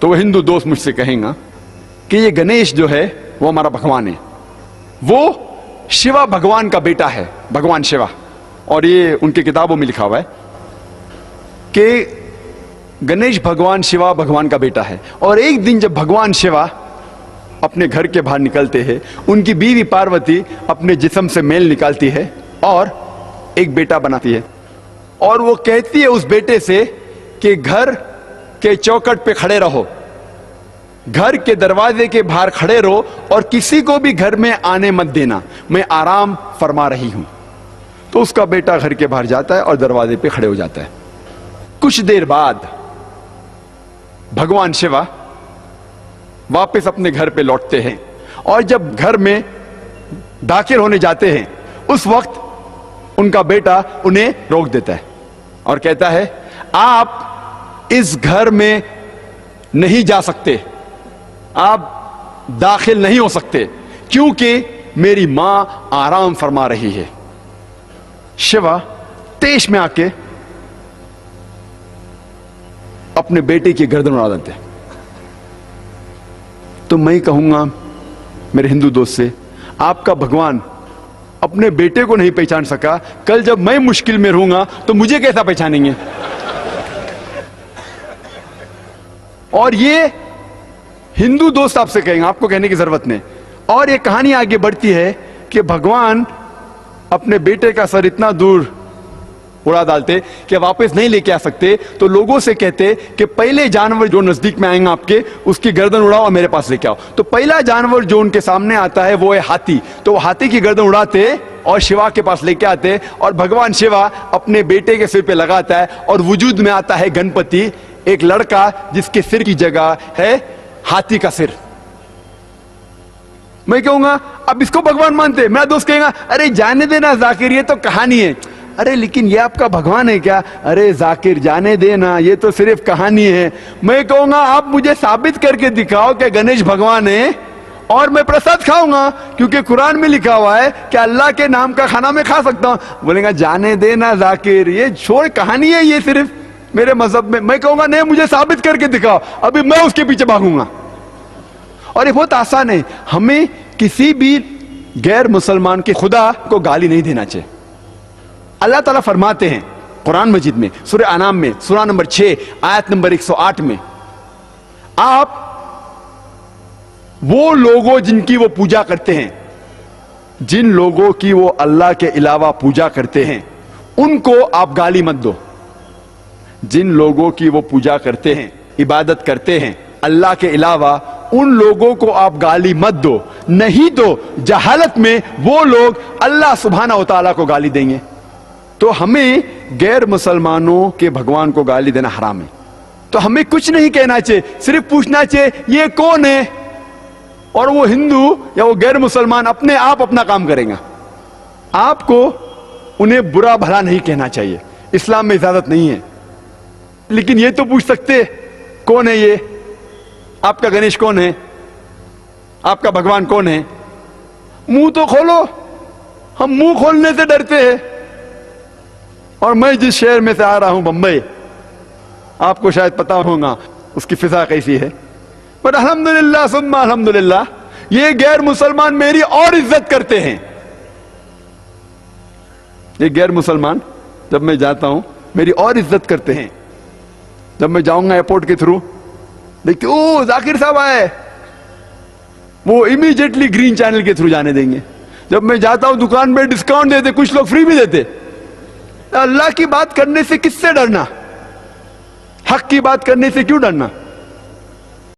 तो वो हिंदू दोस्त मुझसे कहेगा कि ये गणेश जो है वो हमारा भगवान है, वो शिवा भगवान का बेटा है, भगवान शिवा। और ये उनकी किताबों में लिखा हुआ है कि गणेश भगवान शिवा भगवान का बेटा है। और एक दिन जब भगवान शिवा अपने घर के बाहर निकलते हैं, उनकी बीवी पार्वती अपने जिस्म से मेल निकालती है और एक बेटा बनाती है, और वो कहती है उस बेटे से कि घर के चौखट पे खड़े रहो, घर के दरवाजे के बाहर खड़े रहो और किसी को भी घर में आने मत देना, मैं आराम फरमा रही हूं। तो उसका बेटा घर के बाहर जाता है और दरवाजे पे खड़े हो जाता है। कुछ देर बाद भगवान शिवा वापस अपने घर पे लौटते हैं, और जब घर में दाखिल होने जाते हैं उस वक्त उनका बेटा उन्हें रोक देता है और कहता है, आप इस घर में नहीं जा सकते, आप दाखिल नहीं हो सकते, क्योंकि मेरी मां आराम फरमा रही है। शिवा तेज में आके अपने बेटे की गर्दन उड़ा देते हैं। तो मैं कहूंगा मेरे हिंदू दोस्त से, आपका भगवान अपने बेटे को नहीं पहचान सका, कल जब मैं मुश्किल में रहूंगा तो मुझे कैसा पहचानेंगे? और ये हिंदू दोस्त आपसे कहेंगे, आपको कहने की जरूरत नहीं। और ये कहानी आगे बढ़ती है कि भगवान अपने बेटे का सर इतना दूर उड़ा डालते कि वापस नहीं लेके आ सकते, तो लोगों से कहते कि पहले जानवर जो नजदीक में आएंगे आपके, उसकी गर्दन उड़ाओ और मेरे पास लेके आओ। तो पहला जानवर जो उनके सामने आता है वो है हाथी। तो हाथी की गर्दन उड़ाते और शिवा के पास लेके आते, और भगवान शिवा अपने बेटे के सिर पे लगाता है और वजूद में आता है गणपति, एक लड़का जिसके सिर की जगह है हाथी का सिर। मैं कहूंगा अब इसको भगवान मानते? मेरा दोस्त कहेगा, अरे जाने देना जाकिर, ये तो कहानी है। अरे लेकिन ये आपका भगवान है क्या? अरे जाकिर जाने देना, ये तो सिर्फ कहानी है। मैं कहूंगा आप मुझे साबित करके दिखाओ कि गणेश भगवान है और मैं प्रसाद खाऊंगा, क्योंकि कुरान में लिखा हुआ है कि अल्लाह के नाम का खाना मैं खा सकता हूं। बोलेगा जाने देना जाकिर, ये छोड़, कहानी है ये सिर्फ मेरे मजहब में। मैं कहूंगा नहीं, मुझे साबित करके दिखाओ, अभी मैं उसके पीछे भागूंगा। और ये बहुत आसान है, हमें किसी भी गैर मुसलमान के खुदा को गाली नहीं देना चाहिए। अल्लाह ताला फरमाते हैं कुरान मजीद में, सूरह अनाम में, सूरह नंबर 6 आयत नंबर 108 में, आप वो लोगों जिनकी वो पूजा करते हैं, जिन लोगों की वो अल्लाह के अलावा पूजा करते हैं, उनको आप गाली मत दो। जिन लोगों की वो पूजा करते हैं, इबादत करते हैं अल्लाह के अलावा, उन लोगों को आप गाली मत दो, नहीं तो जहालत में वो लोग अल्लाह सुब्हाना व तआला को गाली देंगे। तो हमें गैर मुसलमानों के भगवान को गाली देना हराम है। तो हमें कुछ नहीं कहना चाहिए, सिर्फ पूछना चाहिए ये कौन है, और वो हिंदू या वो गैर मुसलमान अपने आप अपना काम करेंगे। आपको उन्हें बुरा भला नहीं कहना चाहिए, इस्लाम में इजाजत नहीं है। लेकिन ये तो पूछ सकते कौन है ये, आपका गणेश कौन है, आपका भगवान कौन है? मुंह तो खोलो। हम मुंह खोलने से डरते हैं। और मैं जिस शहर में से आ रहा हूं, बंबई, आपको शायद पता होगा उसकी फिजा कैसी है, पर अल्हम्दुलिल्लाह सुम्मा अल्हम्दुलिल्लाह, ये गैर मुसलमान मेरी और इज्जत करते हैं। ये गैर मुसलमान जब मैं जाता हूं मेरी और इज्जत करते हैं। जब मैं जाऊंगा एयरपोर्ट के थ्रू, देखते ओ जाकिर साहब आए, वो इमीडिएटली ग्रीन चैनल के थ्रू जाने देंगे। जब मैं जाता हूं दुकान में डिस्काउंट देते, कुछ लोग फ्री भी देते। अल्लाह की बात करने से किससे डरना? हक की बात करने से क्यों डरना?